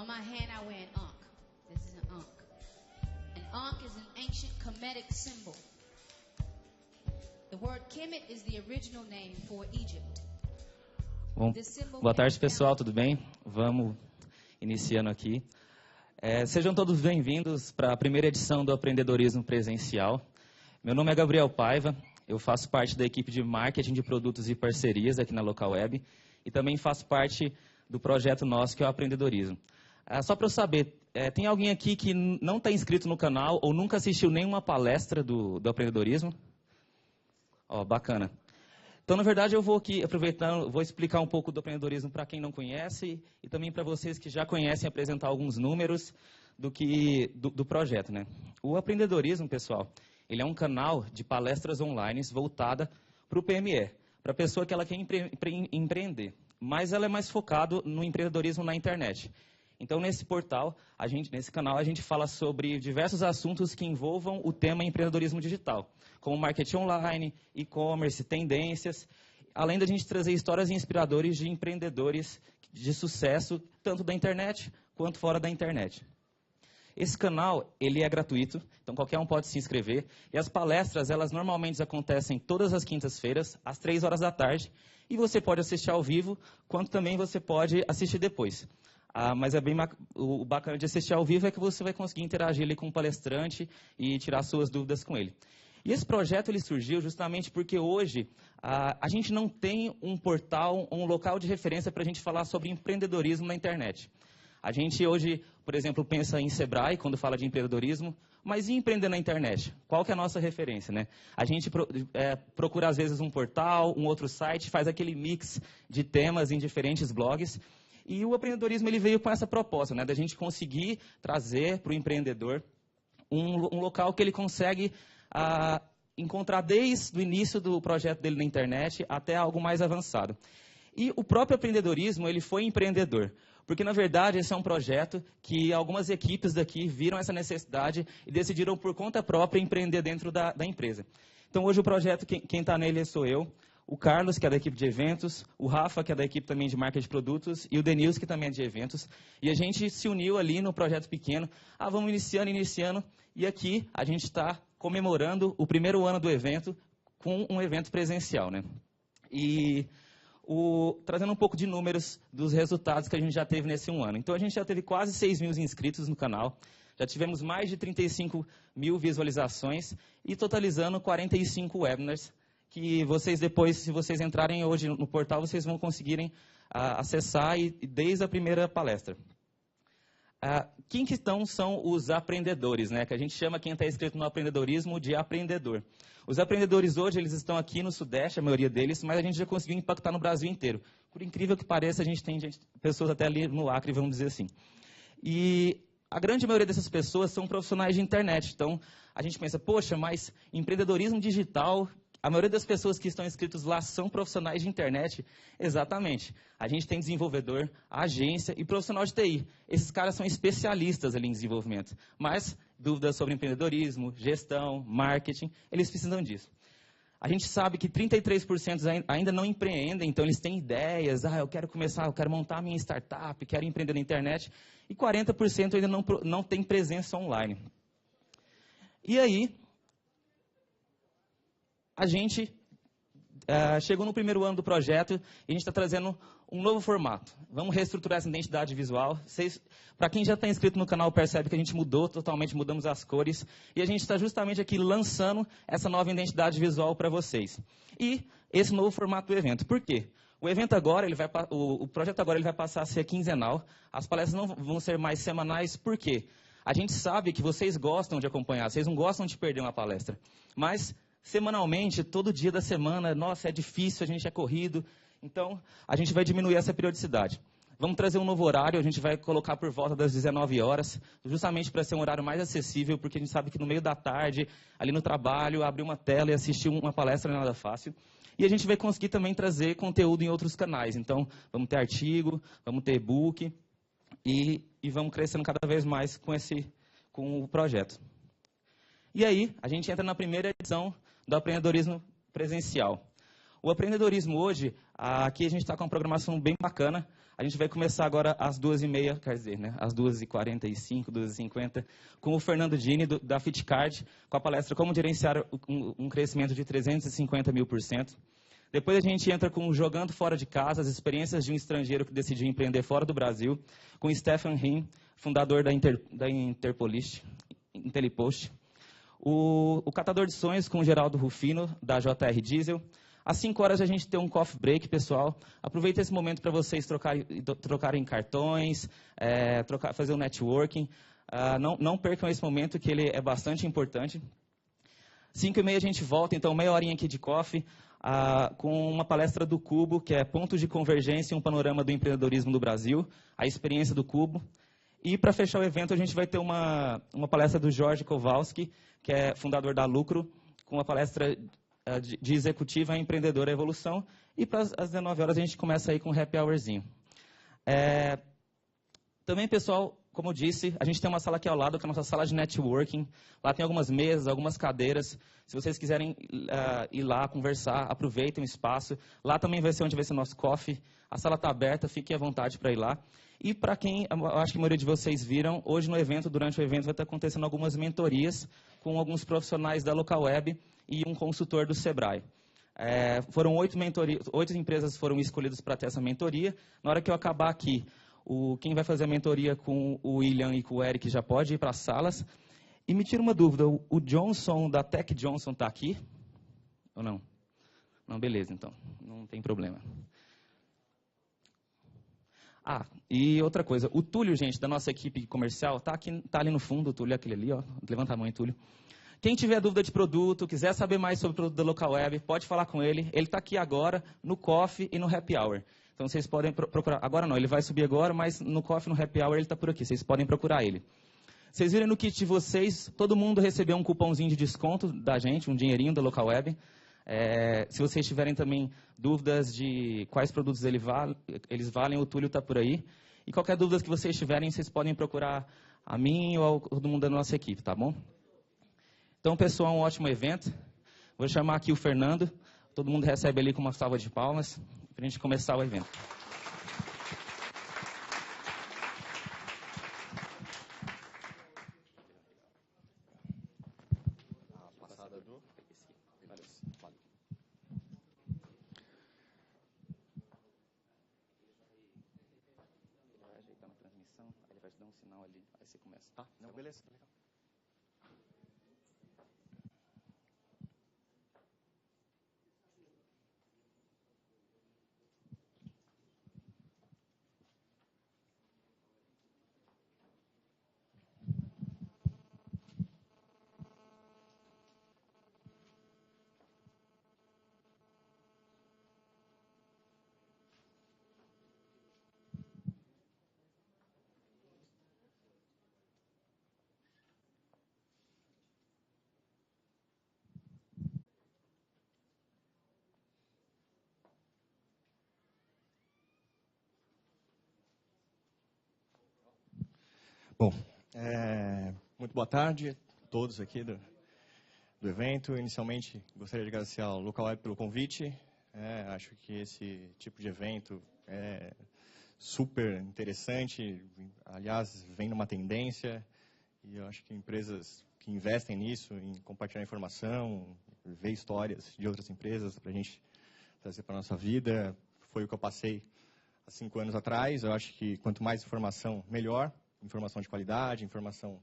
On my hand I wear an ankh. This is an ankh. An ankh is an ancient Kemetic symbol. The word Kemet is the original name for Egypt. Bom, boa tarde, pessoal, tudo bem? Vamos iniciando aqui. Sejam todos bem-vindos para a primeira edição do Empreendedorismo Presencial. Meu nome é Gabriel Paiva, eu faço parte da equipe de marketing de produtos e parcerias aqui na Local Web e também faço parte do projeto nosso que é o Empreendedorismo. Só para eu saber, tem alguém aqui que não está inscrito no canal ou nunca assistiu nenhuma palestra do Empreendedorismo? Ó, bacana. Então, na verdade, eu vou aqui, aproveitando, vou explicar um pouco do empreendedorismo para quem não conhece e também para vocês que já conhecem, apresentar alguns números do projeto, né? O empreendedorismo, pessoal, ele é um canal de palestras online voltada para o PME, para a pessoa que ela quer empreender, mas ela é mais focado no empreendedorismo na internet. Então, nesse portal, nesse canal, a gente fala sobre diversos assuntos que envolvam o tema empreendedorismo digital, como marketing online, e-commerce, tendências, além da gente trazer histórias inspiradoras de empreendedores de sucesso, tanto da internet quanto fora da internet. Esse canal, ele é gratuito, então qualquer um pode se inscrever, e as palestras, elas normalmente acontecem todas as quintas-feiras, às 3 horas da tarde, e você pode assistir ao vivo, quanto também você pode assistir depois. Mas o bacana de assistir ao vivo é que você vai conseguir interagir ali com o palestrante e tirar suas dúvidas com ele. E esse projeto ele surgiu justamente porque hoje a gente não tem um portal, um local de referência para a gente falar sobre empreendedorismo na internet. A gente hoje, por exemplo, pensa em Sebrae quando fala de empreendedorismo, mas e empreender na internet? Qual que é a nossa referência, né? A gente procura às vezes um portal, um outro site, faz aquele mix de temas em diferentes blogs. E o empreendedorismo ele veio com essa proposta, né, da gente conseguir trazer para o empreendedor um local que ele consegue encontrar desde o início do projeto dele na internet até algo mais avançado. E o próprio empreendedorismo ele foi empreendedor, porque na verdade esse é um projeto que algumas equipes daqui viram essa necessidade e decidiram por conta própria empreender dentro da empresa. Então hoje o projeto, quem está nele sou eu, o Carlos, que é da equipe de eventos, o Rafa, que é da equipe também de marketing de produtos, e o Denilson, que também é de eventos. E a gente se uniu ali no projeto pequeno. Vamos iniciando, e aqui a gente está comemorando o primeiro ano do evento com um evento presencial, né? E trazendo um pouco de números dos resultados que a gente já teve nesse um ano. Então, a gente já teve quase 6 mil inscritos no canal, já tivemos mais de 35 mil visualizações e totalizando 45 webinars, que vocês depois, se vocês entrarem hoje no portal, vocês vão conseguirem acessar desde a primeira palestra. Quem que são os aprendedores, né? Que a gente chama quem está inscrito no empreendedorismo de aprendedor. Os aprendedores hoje, eles estão aqui no Sudeste, a maioria deles, mas a gente já conseguiu impactar no Brasil inteiro. Por incrível que pareça, a gente tem pessoas até ali no Acre, vamos dizer assim. E a grande maioria dessas pessoas são profissionais de internet. Então, a gente pensa, poxa, mas empreendedorismo digital... A maioria das pessoas que estão inscritos lá são profissionais de internet. Exatamente. A gente tem desenvolvedor, agência e profissional de TI. Esses caras são especialistas ali em desenvolvimento. Mas dúvidas sobre empreendedorismo, gestão, marketing, eles precisam disso. A gente sabe que 33% ainda não empreendem, então eles têm ideias. Eu quero começar, eu quero montar a minha startup, quero empreender na internet. E 40% ainda não tem presença online. E aí... A gente chegou no primeiro ano do projeto e a gente está trazendo um novo formato. Vamos reestruturar essa identidade visual. Para quem já está inscrito no canal, percebe que a gente mudamos as cores. E a gente está justamente aqui lançando essa nova identidade visual para vocês. E esse novo formato do evento. Por quê? O evento agora, o projeto agora ele vai passar a ser quinzenal. As palestras não vão ser mais semanais. Por quê? A gente sabe que vocês gostam de acompanhar, vocês não gostam de perder uma palestra. Mas... semanalmente, todo dia da semana, nossa, é difícil, a gente é corrido. Então, a gente vai diminuir essa periodicidade. Vamos trazer um novo horário, a gente vai colocar por volta das 19 horas, justamente para ser um horário mais acessível, porque a gente sabe que no meio da tarde, ali no trabalho, abrir uma tela e assistir uma palestra não é nada fácil. E a gente vai conseguir também trazer conteúdo em outros canais. Então, vamos ter artigo, vamos ter e-book e vamos crescendo cada vez mais com o projeto. E aí, a gente entra na primeira edição do empreendedorismo presencial. O empreendedorismo hoje, aqui a gente está com uma programação bem bacana. A gente vai começar agora às 2h30, quer dizer, né, às 2h45, 2h50, com o Fernando Dini, da FitCard, com a palestra Como Gerenciar um Crescimento de 350.000%. Depois a gente entra com Jogando Fora de Casa, as experiências de um estrangeiro que decidiu empreender fora do Brasil, com Stefan Rim, fundador da IntelliPost. O Catador de Sonhos, com o Geraldo Rufino, da JR Diesel. Às 5 horas a gente tem um coffee break, pessoal. Aproveita esse momento para vocês trocarem cartões, fazer um networking. Não percam esse momento, que ele é bastante importante. 5h30 a gente volta, então meia horinha aqui de coffee, com uma palestra do Cubo, que é Pontos de Convergência e um Panorama do Empreendedorismo no Brasil, a experiência do Cubo. E para fechar o evento, a gente vai ter uma palestra do Jorge Kowalski, que é fundador da Lucro, com uma palestra de executiva empreendedora evolução, e para as 19 horas a gente começa aí com um happy hourzinho. Também, pessoal, como eu disse, a gente tem uma sala aqui ao lado, que é a nossa sala de networking. Lá tem algumas mesas, algumas cadeiras. Se vocês quiserem ir lá conversar, aproveitem o espaço. Lá também vai ser onde vai ser o nosso coffee. A sala está aberta, fiquem à vontade para ir lá. E para quem, eu acho que a maioria de vocês viram, hoje no evento, durante o evento, vai estar acontecendo algumas mentorias com alguns profissionais da Local Web e um consultor do Sebrae. Foram 8 empresas foram escolhidas para ter essa mentoria. Na hora que eu acabar aqui, quem vai fazer a mentoria com o William e com o Eric já pode ir para as salas. E me tira uma dúvida, o Johnson, da Tech Johnson, está aqui? Ou não? Não, beleza, então. Não tem problema. E outra coisa, o Túlio, gente, da nossa equipe comercial, tá ali no fundo, o Túlio é aquele ali, ó. Levanta a mão, Túlio. Quem tiver dúvida de produto, quiser saber mais sobre o produto da Local Web, pode falar com ele. Ele está aqui agora, no Coffee e no Happy Hour. Então, vocês podem procurar. Agora não, ele vai subir agora, mas no Coffee e no Happy Hour ele está por aqui. Vocês podem procurar ele. Vocês viram no kit de vocês, todo mundo recebeu um cupomzinho de desconto da gente, um dinheirinho da Local Web. Se vocês tiverem também dúvidas de quais produtos eles valem, o Túlio está por aí. E qualquer dúvida que vocês tiverem, vocês podem procurar a mim ou todo mundo da nossa equipe, tá bom? Então, pessoal, um ótimo evento. Vou chamar aqui o Fernando. Todo mundo recebe ali com uma salva de palmas para a gente começar o evento. Beleza, legal. Bom, muito boa tarde a todos aqui do evento. Inicialmente, gostaria de agradecer ao Local Web pelo convite. Acho que esse tipo de evento é super interessante. Aliás, vem numa tendência e eu acho que empresas que investem nisso, em compartilhar informação, ver histórias de outras empresas para a gente trazer para a nossa vida, foi o que eu passei há 5 anos atrás. Eu acho que quanto mais informação, melhor. Informação de qualidade, informação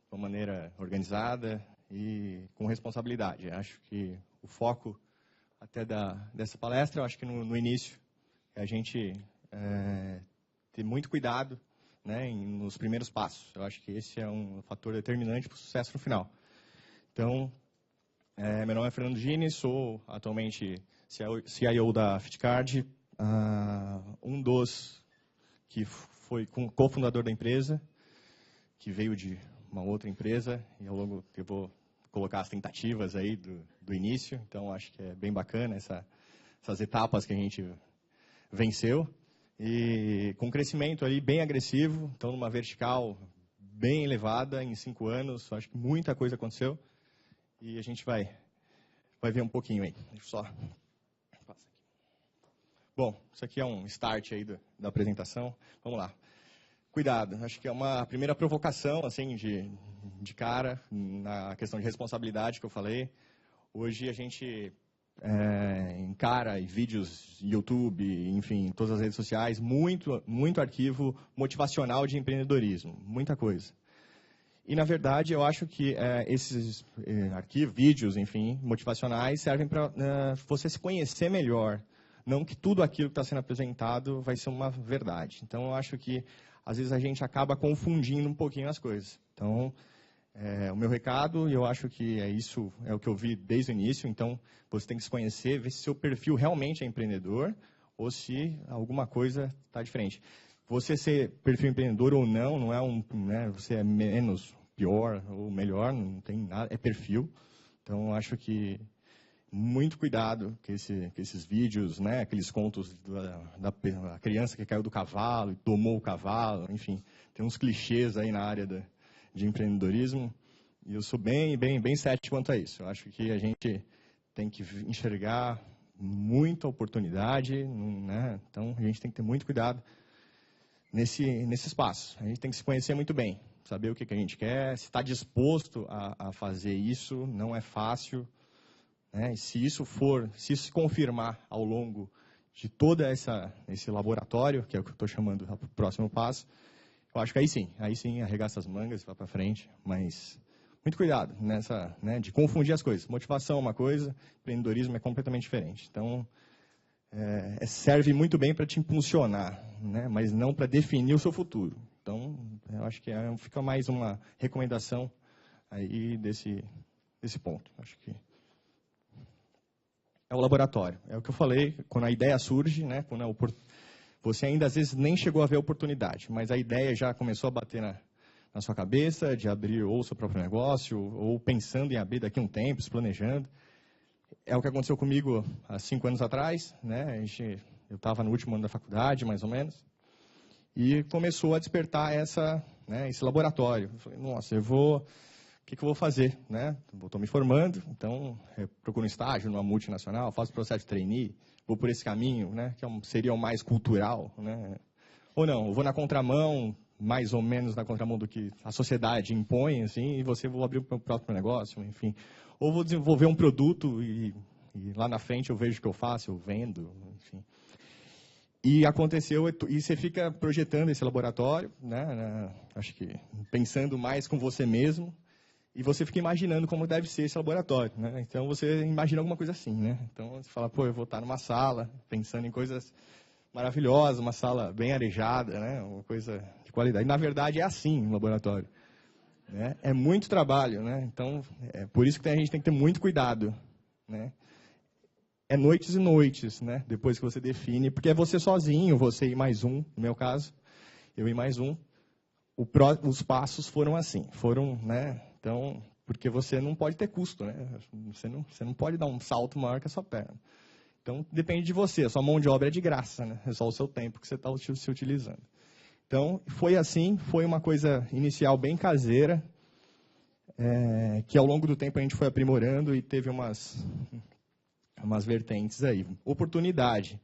de uma maneira organizada e com responsabilidade. Acho que o foco até dessa palestra, eu acho que no início, é a gente ter muito cuidado, né, nos primeiros passos. Eu acho que esse é um fator determinante para o sucesso no final. Então, meu nome é Fernando Dini, sou atualmente CIO da FitCard, um dos que foi cofundador da empresa, que veio de uma outra empresa, e ao longo eu vou colocar as tentativas aí do início, então acho que é bem bacana essas etapas que a gente venceu, e com um crescimento ali bem agressivo, então numa vertical bem elevada em 5 anos, acho que muita coisa aconteceu, e a gente vai ver um pouquinho aí. Deixa eu só passar aqui. Bom, isso aqui é um start aí da apresentação. Vamos lá. Cuidado, acho que é uma primeira provocação, assim, de cara, na questão de responsabilidade que eu falei. Hoje a gente encara vídeos YouTube, enfim, todas as redes sociais, muito arquivo motivacional de empreendedorismo, muita coisa. E, na verdade, eu acho que esses arquivos, vídeos, enfim, motivacionais, servem para você se conhecer melhor. Não que tudo aquilo que está sendo apresentado vai ser uma verdade. Então, eu acho que, às vezes, a gente acaba confundindo um pouquinho as coisas. Então, o meu recado, e eu acho que isso é o que eu vi desde o início. Então, você tem que se conhecer, ver se seu perfil realmente é empreendedor ou se alguma coisa está diferente. Você ser perfil empreendedor ou não é você é menos pior ou melhor, não tem nada, é perfil. Então, eu acho que muito cuidado com esses vídeos, né, aqueles contos da criança que caiu do cavalo e tomou o cavalo, enfim, tem uns clichês aí na área de empreendedorismo, e eu sou bem cético quanto a isso. Eu acho que a gente tem que enxergar muita oportunidade, né, então a gente tem que ter muito cuidado nesse espaço. A gente tem que se conhecer muito bem, saber o que a gente quer, se está disposto a fazer isso, não é fácil. E se isso se confirmar ao longo de todo esse laboratório, que é o que eu estou chamando do próximo passo, eu acho que aí sim, arregaça as mangas e vai para frente, mas muito cuidado de confundir as coisas. Motivação é uma coisa, empreendedorismo é completamente diferente. Então, serve muito bem para te impulsionar, né, mas não para definir o seu futuro. Então, eu acho que fica mais uma recomendação aí desse ponto. Acho que é o laboratório. É o que eu falei, quando a ideia surge, né, quando você ainda às vezes nem chegou a ver a oportunidade, mas a ideia já começou a bater na sua cabeça, de abrir ou seu próprio negócio, ou pensando em abrir daqui a um tempo, se planejando. É o que aconteceu comigo há 5 anos atrás, né? Eu estava no último ano da faculdade, mais ou menos, e começou a despertar esse laboratório. Eu falei, nossa, o que eu vou fazer? Né? Estou me formando, então eu procuro um estágio numa multinacional, faço processo de trainee, vou por esse caminho, né, que seria o mais cultural. Né? Ou não, eu vou na contramão, mais ou menos na contramão do que a sociedade impõe, assim, e vou abrir o meu próprio negócio, enfim. Ou vou desenvolver um produto e lá na frente eu vejo o que eu faço, eu vendo, enfim. E aconteceu, e você fica projetando esse laboratório, né, acho que pensando mais com você mesmo, e você fica imaginando como deve ser esse laboratório, né? Então, você imagina alguma coisa assim, né? Então, você fala, eu vou estar numa sala, pensando em coisas maravilhosas, uma sala bem arejada, né? Uma coisa de qualidade. E, na verdade, é assim o laboratório. Né? É muito trabalho, né? Então, é por isso que a gente tem que ter muito cuidado, né? É noites e noites, né? Depois que você define, porque é você sozinho, você e mais um, no meu caso, eu e mais um. Os passos foram assim, né? Então, porque você não pode ter custo, né? Você não pode dar um salto maior que a sua perna. Então, depende de você. A sua mão de obra é de graça, né? É só o seu tempo que você está se utilizando. Então, foi assim. Foi uma coisa inicial bem caseira, que ao longo do tempo a gente foi aprimorando e teve umas vertentes aí. Oportunidade.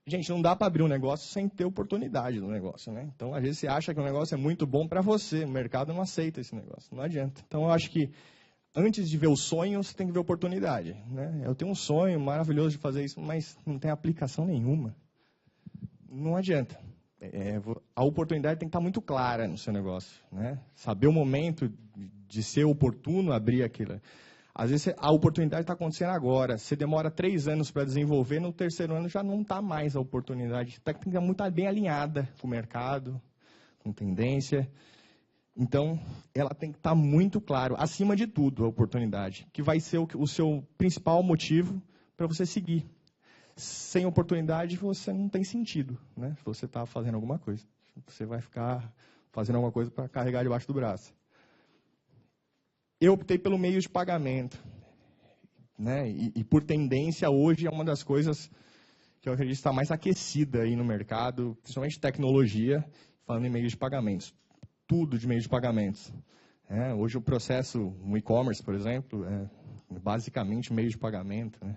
Gente, não dá para abrir um negócio sem ter oportunidade no negócio, né? Então, às vezes você acha que o negócio é muito bom para você, o mercado não aceita esse negócio, não adianta. Então, eu acho que antes de ver o sonho, você tem que ver a oportunidade, né? Eu tenho um sonho maravilhoso de fazer isso, mas não tem aplicação nenhuma. Não adianta. A oportunidade tem que estar muito clara no seu negócio, né? Saber o momento de ser oportuno, abrir aquilo. Às vezes a oportunidade está acontecendo agora. Você demora 3 anos para desenvolver, no 3º ano já não está mais a oportunidade. Tem que estar muito bem alinhada com o mercado, com tendência. Então, ela tem que estar muito claro, acima de tudo, a oportunidade, que vai ser o seu principal motivo para você seguir. Sem oportunidade, você não tem sentido, né? Se você está fazendo alguma coisa. Você vai ficar fazendo alguma coisa para carregar debaixo do braço. Eu optei pelo meio de pagamento, né? E por tendência, hoje é uma das coisas que eu acredito está mais aquecida aí no mercado, principalmente tecnologia, falando em meio de pagamentos. Tudo de meio de pagamentos. Hoje o processo, no e-commerce, por exemplo, é basicamente meio de pagamento. Né?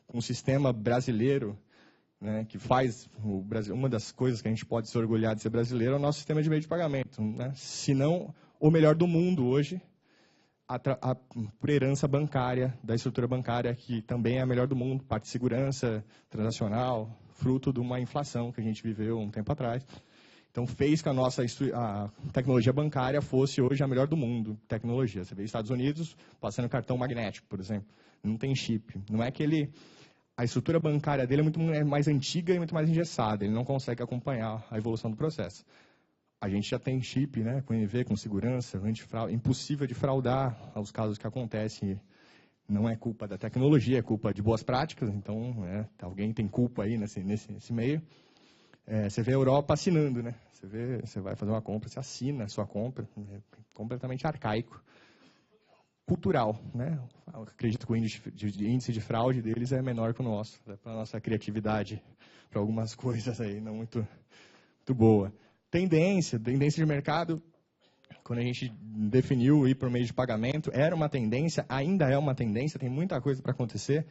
Com o sistema brasileiro, né, que faz o Brasil, uma das coisas que a gente pode se orgulhar de ser brasileiro é o nosso sistema de meio de pagamento, né? Se não o melhor do mundo hoje, por herança bancária, da estrutura bancária, que também é a melhor do mundo, parte de segurança transacional, fruto de uma inflação que a gente viveu um tempo atrás. Então, fez que a tecnologia bancária fosse hoje a melhor do mundo, tecnologia. Você vê Estados Unidos passando cartão magnético, por exemplo. Não tem chip. Não é que a estrutura bancária dele é muito mais antiga e muito mais engessada. Ele não consegue acompanhar a evolução do processo. A gente já tem chip, né, com NV, com segurança, antifraude, impossível de fraudar aos casos que acontecem. Não é culpa da tecnologia, é culpa de boas práticas. Então, alguém tem culpa aí nesse meio. Você vê a Europa assinando, né? Você vai fazer uma compra, você assina a sua compra. É completamente arcaico. Cultural, né? Eu acredito que o índice de fraude deles é menor que o nosso. Para a nossa criatividade, para algumas coisas aí, não muito boa. Tendência de mercado, quando a gente definiu ir para o meio de pagamento, era uma tendência, ainda é uma tendência, tem muita coisa para acontecer.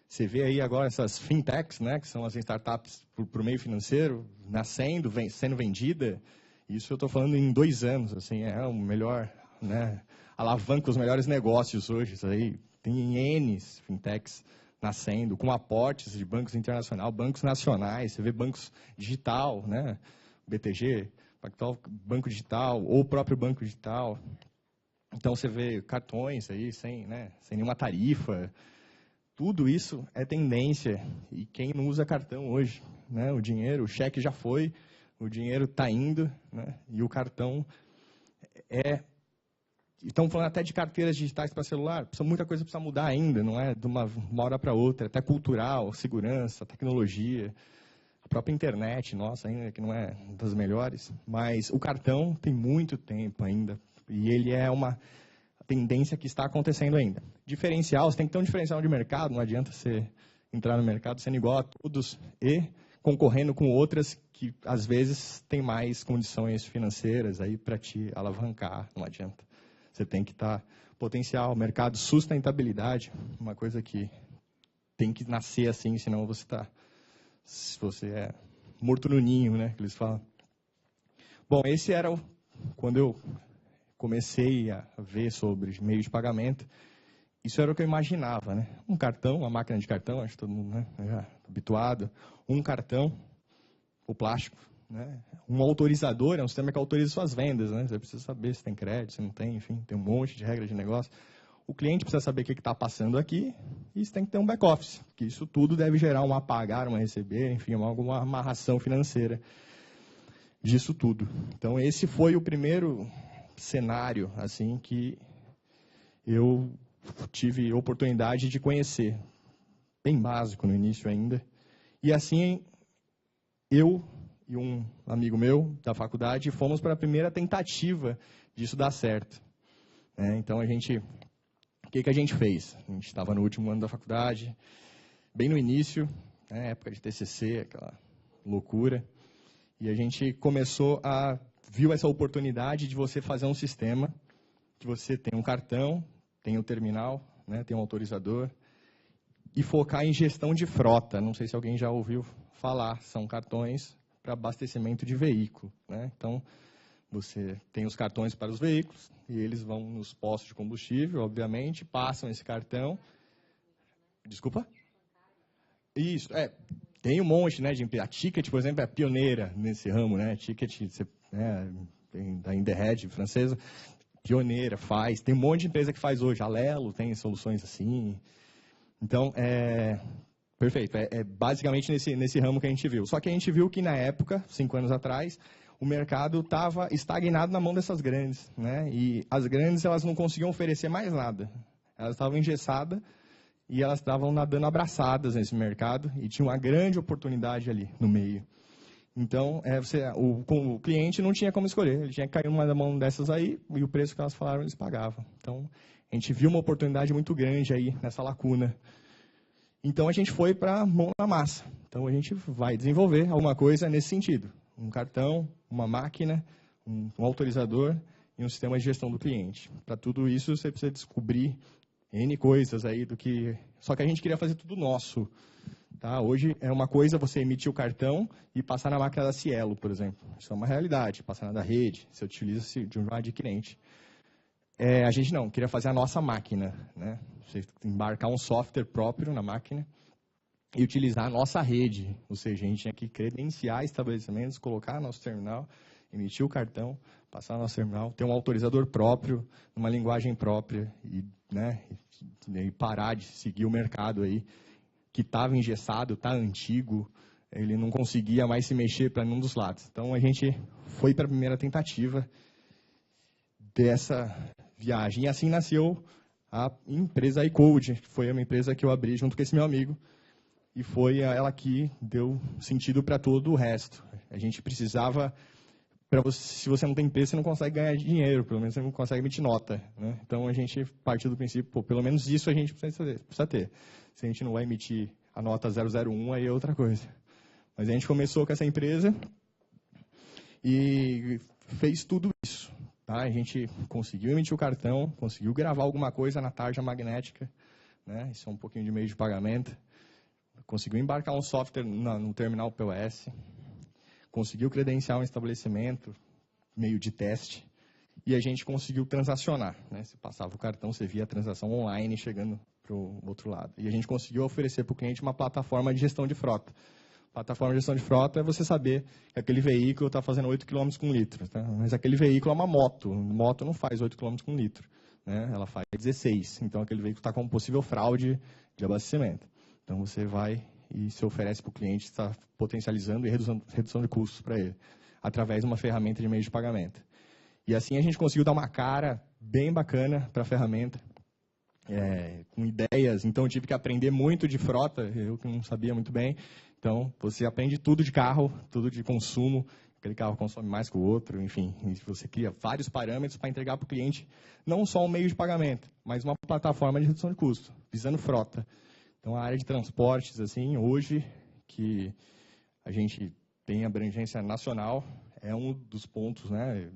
Você vê aí agora essas fintechs, né, que são as startups para o meio financeiro, nascendo, sendo vendida. Isso eu estou falando em 2 anos, assim, é o melhor, né, alavanca os melhores negócios hoje. Isso aí, tem N fintechs nascendo, com aportes de bancos internacionais, bancos nacionais. Você vê bancos digital, né, BTG, Pactual, banco digital, ou o próprio banco digital. Então você vê cartões aí sem nenhuma tarifa. Tudo isso é tendência, e quem não usa cartão hoje, né? O dinheiro, o cheque já foi, o dinheiro está indo, né? E o cartão Estamos falando até de carteiras digitais para celular, muita coisa precisa mudar ainda, não é de uma hora para outra, até cultural, segurança, tecnologia, a própria internet, nossa, ainda que não é das melhores, mas o cartão tem muito tempo ainda, e ele é uma tendência que está acontecendo ainda. Diferencial, você tem que ter um diferencial de mercado, não adianta você entrar no mercado sendo igual a todos e concorrendo com outras que, às vezes, têm mais condições financeiras aí para te alavancar, não adianta. Você tem que estar potencial, mercado, sustentabilidade, uma coisa que tem que nascer assim, senão você é morto no ninho, né, que eles falam. Bom, esse era quando eu comecei a ver sobre meio de pagamento, isso era o que eu imaginava, né? Um cartão, uma máquina de cartão, acho que todo mundo, né, já habituado. Um cartão, o plástico, né? Um autorizador é um sistema que autoriza suas vendas, né? Você precisa saber se tem crédito, se não tem, enfim, tem um monte de regras de negócio. O cliente precisa saber o que está passando aqui e você tem que ter um back-office, que isso tudo deve gerar um a pagar, uma a receber, enfim, alguma amarração financeira disso tudo. Então, esse foi o primeiro cenário assim que eu tive oportunidade de conhecer, bem básico no início ainda, e assim eu e um amigo meu da faculdade fomos para a primeira tentativa disso dar certo, né? Então o que a gente fez? A gente estava no último ano da faculdade, bem no início, né, época de TCC, aquela loucura, e a gente viu essa oportunidade de você fazer um sistema que você tem um cartão, tem um terminal, né, tem um autorizador, e focar em gestão de frota. Não sei se alguém já ouviu falar, são cartões para abastecimento de veículo, né? Então, você tem os cartões para os veículos, e eles vão nos postos de combustível, obviamente, passam esse cartão. Desculpa? Isso, tem um monte, né, a Ticket, por exemplo, é pioneira nesse ramo, né? Ticket, da Inderhead, francesa, pioneira, tem um monte de empresa que faz hoje, a Lelo tem soluções assim. Então, perfeito, basicamente nesse ramo que a gente viu. Só que a gente viu que na época, 5 anos atrás, o mercado estava estagnado na mão dessas grandes, né? E as grandes, elas não conseguiam oferecer mais nada. Elas estavam engessadas e elas estavam nadando abraçadas nesse mercado e tinha uma grande oportunidade ali no meio. Então, o cliente não tinha como escolher, ele tinha que cair numa mão dessas aí e o preço que elas falaram eles pagavam. Então, a gente viu uma oportunidade muito grande aí nessa lacuna. Então, a gente foi para a mão na massa. Então, a gente vai desenvolver alguma coisa nesse sentido. Um cartão, uma máquina, um autorizador e um sistema de gestão do cliente. Para tudo isso, você precisa descobrir N coisas aí do que... Só que a gente queria fazer tudo nosso. Tá? Hoje é uma coisa você emitir o cartão e passar na máquina da Cielo, por exemplo. Isso é uma realidade, passar na da rede, você utiliza de um adquirente. A gente não, queria fazer a nossa máquina, né? Você embarcar um software próprio na máquina e utilizar a nossa rede. Ou seja, a gente tinha que credenciar estabelecimentos, colocar nosso terminal, emitir o cartão, passar no nosso terminal, ter um autorizador próprio, uma linguagem própria e, né, e parar de seguir o mercado aí, que estava engessado, está antigo, ele não conseguia mais se mexer para nenhum dos lados. Então, a gente foi para a primeira tentativa dessa viagem. E assim nasceu a empresa iCode, que foi uma empresa que eu abri junto com esse meu amigo, e foi ela que deu sentido para todo o resto. A gente precisava, se você não tem empresa, você não consegue ganhar dinheiro, pelo menos você não consegue emitir nota, né? Então, a gente partiu do princípio, pô, pelo menos isso a gente precisa ter. Se a gente não vai emitir a nota 001, aí é outra coisa. Mas a gente começou com essa empresa e fez tudo isso. Tá? A gente conseguiu emitir o cartão, conseguiu gravar alguma coisa na tarja magnética, né? Isso é um pouquinho de meio de pagamento. Conseguiu embarcar um software no terminal POS, conseguiu credenciar um estabelecimento, meio de teste, e a gente conseguiu transacionar, né? Você passava o cartão, você via a transação online chegando para o outro lado. E a gente conseguiu oferecer para o cliente uma plataforma de gestão de frota. Plataforma de gestão de frota é você saber que aquele veículo está fazendo 8 km com litro, tá? Mas aquele veículo é uma moto. Moto não faz 8 km com litro, né? Ela faz 16. Então, aquele veículo está com possível fraude de abastecimento. Então, você vai e se oferece para o cliente, está potencializando e redução de custos para ele, através de uma ferramenta de meio de pagamento. E assim a gente conseguiu dar uma cara bem bacana para a ferramenta, com ideias. Então, eu tive que aprender muito de frota, eu que não sabia muito bem. Então, você aprende tudo de carro, tudo de consumo, aquele carro consome mais que o outro, enfim. Você cria vários parâmetros para entregar para o cliente, não só um meio de pagamento, mas uma plataforma de redução de custo, visando frota. Então, a área de transportes, assim, hoje, que a gente tem abrangência nacional, é um dos pontos, né,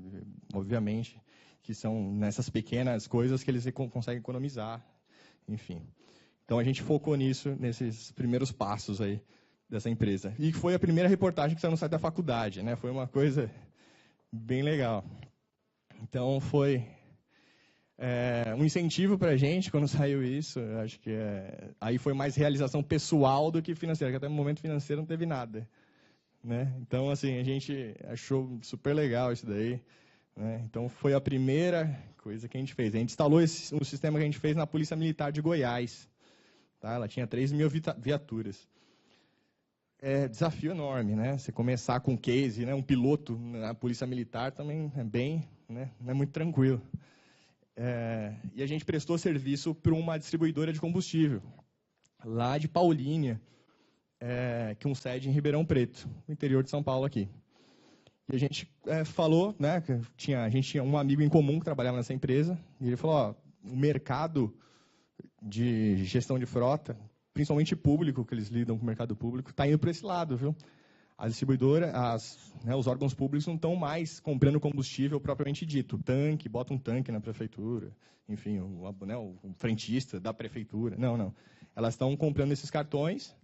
obviamente, que são nessas pequenas coisas que eles conseguem economizar, enfim. Então, a gente focou nisso, nesses primeiros passos aí dessa empresa. E foi a primeira reportagem que saiu no site da faculdade, né? Foi uma coisa bem legal. Então, foi um incentivo para a gente quando saiu isso. Eu acho que aí foi mais realização pessoal do que financeira, porque até no momento financeiro não teve nada, né? Então, assim, a gente achou super legal isso daí, né? Então, foi a primeira coisa que a gente fez. A gente instalou um sistema que a gente fez na Polícia Militar de Goiás. Tá? Ela tinha 3.000 viaturas. Desafio enorme, né? Você começar com case, né? Um piloto na Polícia Militar também é bem, né? Não é muito tranquilo. E a gente prestou serviço para uma distribuidora de combustível, lá de Paulínia, com sede em Ribeirão Preto, no interior de São Paulo aqui. E a gente falou, né, que a gente tinha um amigo em comum que trabalhava nessa empresa, e ele falou, ó, o mercado de gestão de frota, principalmente público, que eles lidam com o mercado público, está indo para esse lado, viu? A distribuidora, os órgãos públicos não estão mais comprando combustível propriamente dito. Tanque, bota um tanque na prefeitura, enfim, o frentista da prefeitura. Não. Elas estão comprando esses cartões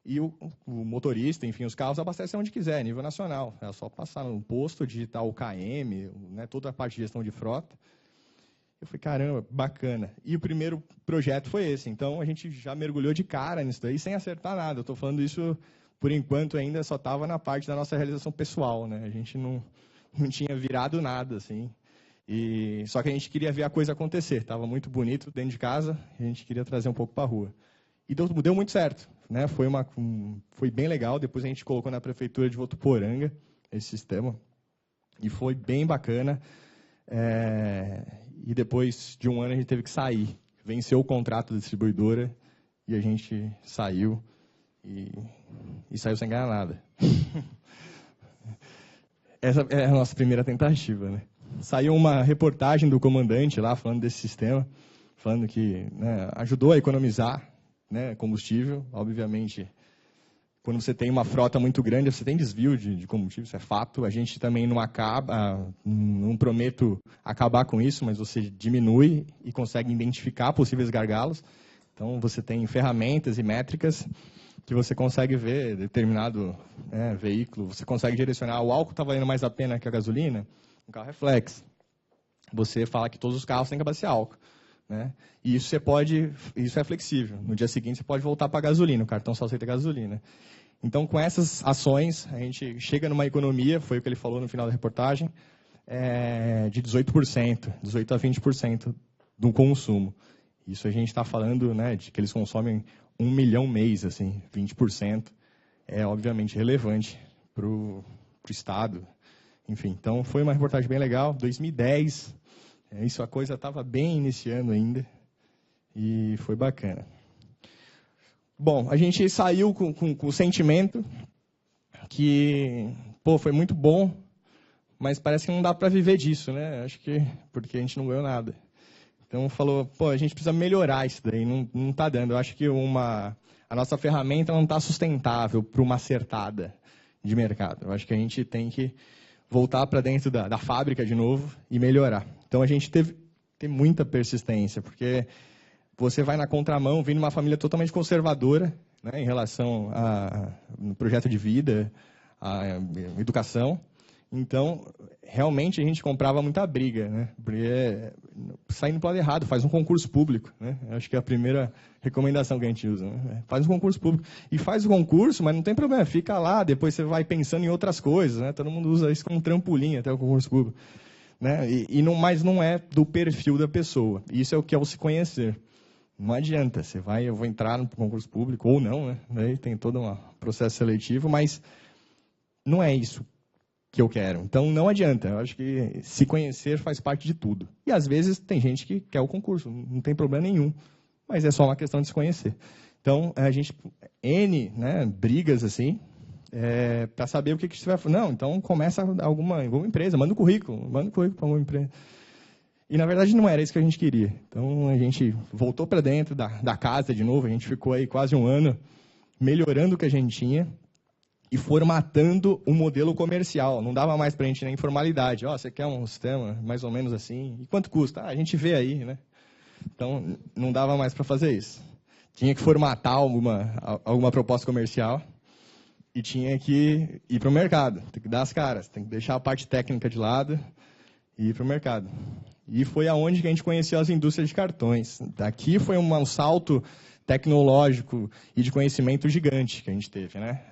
e o motorista, enfim, os carros abastecem onde quiser, nível nacional. É só passar no posto, digitar o KM, né, toda a parte de gestão de frota. Eu falei, caramba, bacana. E o primeiro projeto foi esse. Então, a gente já mergulhou de cara nisso daí, sem acertar nada. Eu estou falando isso, por enquanto, ainda só estava na parte da nossa realização pessoal, né? A gente não tinha virado nada, assim. Só que a gente queria ver a coisa acontecer. Estava muito bonito dentro de casa, a gente queria trazer um pouco para a rua. E deu muito certo, né? Foi bem legal. Depois a gente colocou na prefeitura de Votuporanga esse sistema. E foi bem bacana. E depois de um ano a gente teve que sair. Venceu o contrato da distribuidora e a gente saiu e saiu sem ganhar nada. Essa é a nossa primeira tentativa, né? Saiu uma reportagem do comandante lá falando desse sistema, falando que, né, ajudou a economizar, né, combustível. Obviamente, quando você tem uma frota muito grande, você tem desvio de combustível, isso é fato. A gente também não prometo acabar com isso, mas você diminui e consegue identificar possíveis gargalos. Então, você tem ferramentas e métricas que você consegue ver determinado veículo, você consegue direcionar, o álcool está valendo mais a pena que a gasolina, um carro é flex. Você fala que todos os carros têm que abastecer álcool. Né? E isso isso é flexível. No dia seguinte você pode voltar para a gasolina, o cartão só aceita gasolina. Então, com essas ações, a gente chega numa economia, foi o que ele falou no final da reportagem, de 18%, 18% a 20% do consumo. Isso a gente está falando, né, de que eles consomem 1 milhão mês, assim, 20%. É obviamente relevante para o Estado. Enfim, então foi uma reportagem bem legal. 2010, a coisa estava bem iniciando ainda e foi bacana. Bom, a gente saiu com o sentimento que, foi muito bom, mas parece que não dá para viver disso, né? Acho que porque a gente não ganhou nada. Então falou, a gente precisa melhorar isso daí, não está dando. Eu acho que a nossa ferramenta não está sustentável para uma acertada de mercado. Eu acho que a gente tem que voltar para dentro da fábrica de novo e melhorar. Então a gente tem muita persistência, porque você vai na contramão, vindo de uma família totalmente conservadora, né, em relação ao projeto de vida, à educação. Então, realmente, a gente comprava muita briga, né, porque saindo para o lado errado, faz um concurso público. Né, acho que é a primeira recomendação que a gente usa. Né, faz um concurso público. E faz o concurso, mas não tem problema, fica lá, depois você vai pensando em outras coisas. Né, todo mundo usa isso como um trampolim até o concurso público. Né, mas não é do perfil da pessoa. Isso é o que é o se conhecer. Não adianta, eu vou entrar no concurso público ou não, né? Daí tem todo um processo seletivo, mas não é isso que eu quero. Então não adianta, eu acho que se conhecer faz parte de tudo. E às vezes tem gente que quer o concurso, não tem problema nenhum, mas é só uma questão de se conhecer. Então a gente, brigas assim, para saber o que você vai fazer. Não, então começa alguma empresa, manda um currículo para alguma empresa. E, na verdade, não era isso que a gente queria. Então, a gente voltou para dentro da casa de novo. A gente ficou aí quase um ano melhorando o que a gente tinha e formatando o modelo comercial. Não dava mais para a gente na informalidade. Você quer um sistema mais ou menos assim? E quanto custa? A gente vê aí, né? Então, não dava mais para fazer isso. Tinha que formatar alguma proposta comercial e tinha que ir para o mercado. Tem que dar as caras, tem que deixar a parte técnica de lado e ir para o mercado. E foi aonde que a gente conheceu as indústrias de cartões. Daqui foi um salto tecnológico e de conhecimento gigante que a gente teve, né?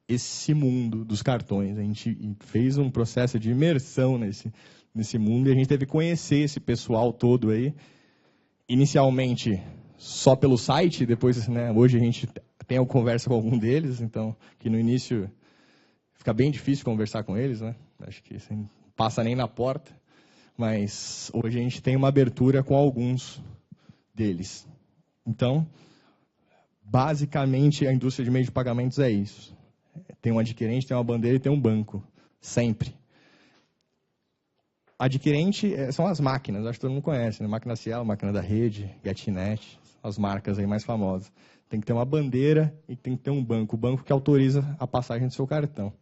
Esse mundo dos cartões. A gente fez um processo de imersão nesse mundo e a gente teve que conhecer esse pessoal todo aí. Inicialmente só pelo site, depois, né, hoje a gente tem uma conversa com algum deles, então, que no início fica bem difícil conversar com eles, né? Acho que você não passa nem na porta. Mas hoje a gente tem uma abertura com alguns deles. Então, basicamente, a indústria de meios de pagamentos é isso. Tem um adquirente, tem uma bandeira e tem um banco. Sempre. Adquirente são as máquinas, acho que todo mundo conhece, né? Máquina Cielo, máquina da rede, GetNet, as marcas aí mais famosas. Tem que ter uma bandeira e tem que ter um banco. O banco que autoriza a passagem do seu cartão.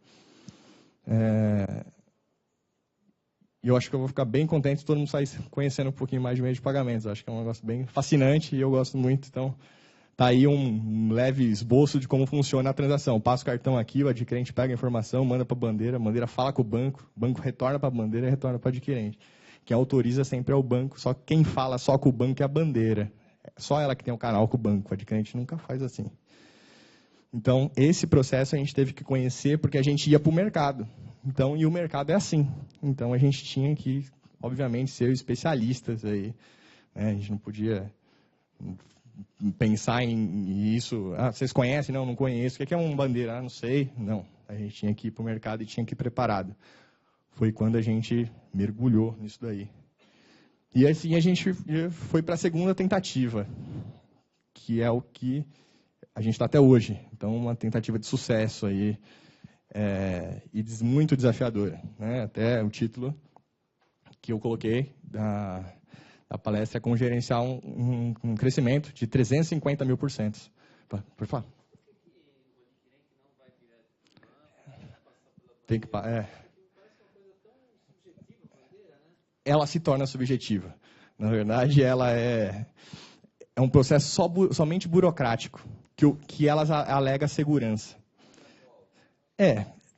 E eu acho que eu vou ficar bem contente se todo mundo sair conhecendo um pouquinho mais de meio de pagamentos. Eu acho que é um negócio bem fascinante e eu gosto muito. Então, tá aí um leve esboço de como funciona a transação. Passa o cartão aqui, o adquirente pega a informação, manda para a bandeira fala com o banco retorna para a bandeira e retorna para o adquirente. Quem autoriza sempre é o banco, só que quem fala só com o banco é a bandeira. Só ela que tem um canal com o banco, o adquirente nunca faz assim. Então, esse processo a gente teve que conhecer porque a gente ia para o mercado. Então, e o mercado é assim. Então, a gente tinha que, obviamente, ser especialistas aí. Né? A gente não podia pensar em isso. Vocês conhecem? Não conheço. O que é uma bandeira? Não sei. Não. A gente tinha que ir para o mercado e tinha que ir preparado. Foi quando a gente mergulhou nisso daí. E assim a gente foi para a segunda tentativa, que é o que a gente está até hoje. Então, uma tentativa de sucesso aí. E muito desafiadora. Né? Até o título que eu coloquei da palestra é como gerenciar um crescimento de 350 mil %. Por favor. Tem que ela se torna subjetiva. Na verdade, ela é um processo somente burocrático. que elas alegam segurança.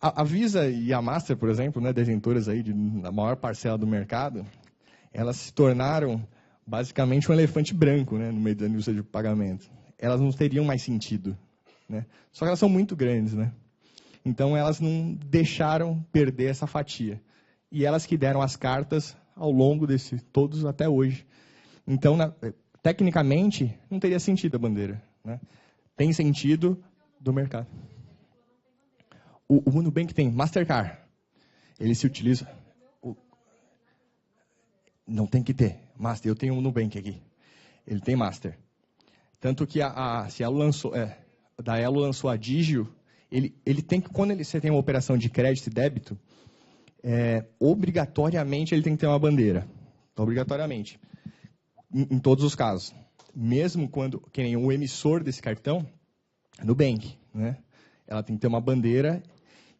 A Visa e a Master, por exemplo, né, detentoras aí da maior parcela do mercado, elas se tornaram basicamente um elefante branco, né, no meio da indústria de pagamento. Elas não teriam mais sentido, né? Só que elas são muito grandes, né? Então elas não deixaram perder essa fatia. E elas que deram as cartas ao longo todos até hoje. Então, tecnicamente, não teria sentido a bandeira, né? Tem sentido do mercado. O Nubank tem Mastercard. Ele se utiliza... Não tem que ter. Master, eu tenho um Nubank aqui. Ele tem Master. Tanto que a Elo lançou a Digio, ele tem que, quando você tem uma operação de crédito e débito, obrigatoriamente ele tem que ter uma bandeira. Obrigatoriamente. Em todos os casos. Mesmo quando, que nem o emissor desse cartão, Nubank, né? Ela tem que ter uma bandeira,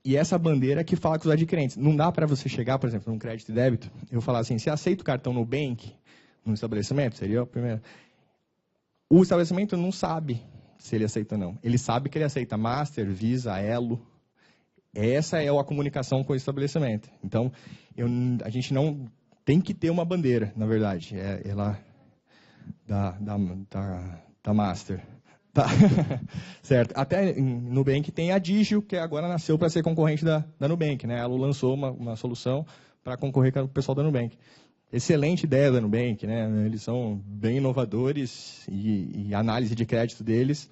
e essa bandeira que fala com os adquirentes. Não dá para você chegar, por exemplo, num crédito e débito, eu falar assim, você aceita o cartão Nubank no estabelecimento? Seria a primeira. O estabelecimento não sabe se ele aceita ou não. Ele sabe que ele aceita Master, Visa, Elo. Essa é a comunicação com o estabelecimento. Então, a gente não tem que ter uma bandeira, na verdade. Ela da Master. Tá. Certo. Até no Nubank tem a Digio, que agora nasceu para ser concorrente da Nubank, né? Ela lançou uma solução para concorrer com o pessoal da Nubank. Excelente ideia da Nubank, né? Eles são bem inovadores e a análise de crédito deles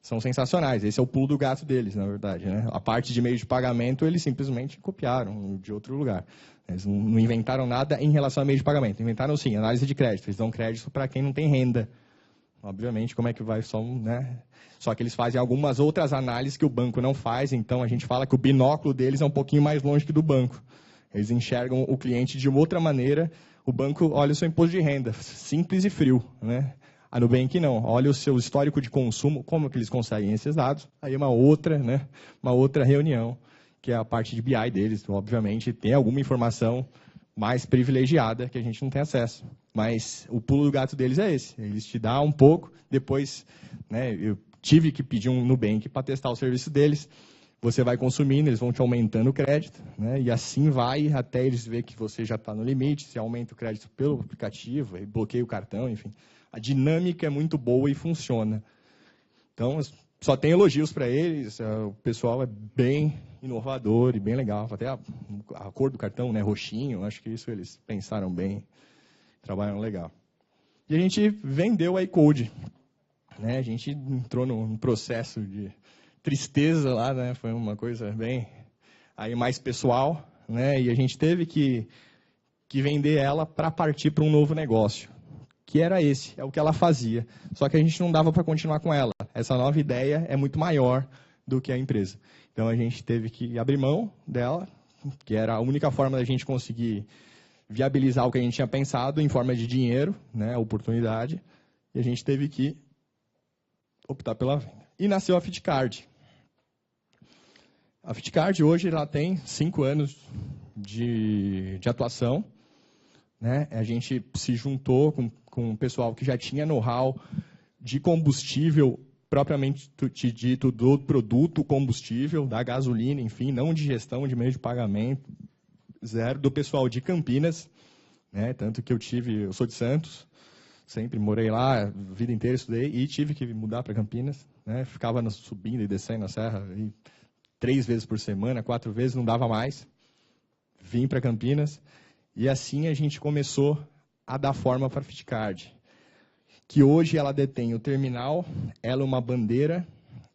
são sensacionais. Esse é o pulo do gato deles, na verdade, né? A parte de meio de pagamento, eles simplesmente copiaram de outro lugar. Eles não inventaram nada em relação a meio de pagamento. Inventaram, sim, análise de crédito. Eles dão crédito para quem não tem renda. Obviamente, como é que vai né? Só que eles fazem algumas outras análises que o banco não faz, então a gente fala que o binóculo deles é um pouquinho mais longe que do banco. Eles enxergam o cliente de uma outra maneira. O banco olha o seu imposto de renda, simples e frio, né? A Nubank não, olha o seu histórico de consumo, como que eles conseguem esses dados. Aí é uma outra reunião, que é a parte de BI deles, obviamente, tem alguma informação mais privilegiada que a gente não tem acesso. Mas o pulo do gato deles é esse. Eles te dão um pouco, depois, né, eu tive que pedir um Nubank para testar o serviço deles. Você vai consumindo, eles vão te aumentando o crédito, né, e assim vai até eles ver que você já está no limite, se aumenta o crédito pelo aplicativo, e bloqueia o cartão, enfim. A dinâmica é muito boa e funciona. Então, só tem elogios para eles, o pessoal é bem inovador e bem legal. Até a cor do cartão, né, roxinho, acho que isso eles pensaram bem. Trabalham legal. E a gente vendeu a iCode, né? A gente entrou num processo de tristeza lá, né? Foi uma coisa bem aí mais pessoal, né? E a gente teve que vender ela para partir para um novo negócio, que era é o que ela fazia. Só que a gente não dava para continuar com ela. Essa nova ideia é muito maior do que a empresa. Então a gente teve que abrir mão dela, que era a única forma da gente conseguir viabilizar o que a gente tinha pensado em forma de dinheiro, né, oportunidade, e a gente teve que optar pela venda. E nasceu a FitCard. A FitCard hoje ela tem 5 anos de atuação, né? A gente se juntou com o pessoal que já tinha know-how de combustível, propriamente dito, do produto combustível, da gasolina, enfim, não de gestão de meio de pagamento, zero, do pessoal de Campinas, né? Tanto que eu sou de Santos, sempre morei lá, a vida inteira estudei, e tive que mudar para Campinas, né? Ficava subindo e descendo a serra, 3 vezes por semana, 4 vezes, não dava mais. Vim para Campinas, e assim a gente começou a dar forma para a FitCard, que hoje ela detém o terminal, ela é uma bandeira,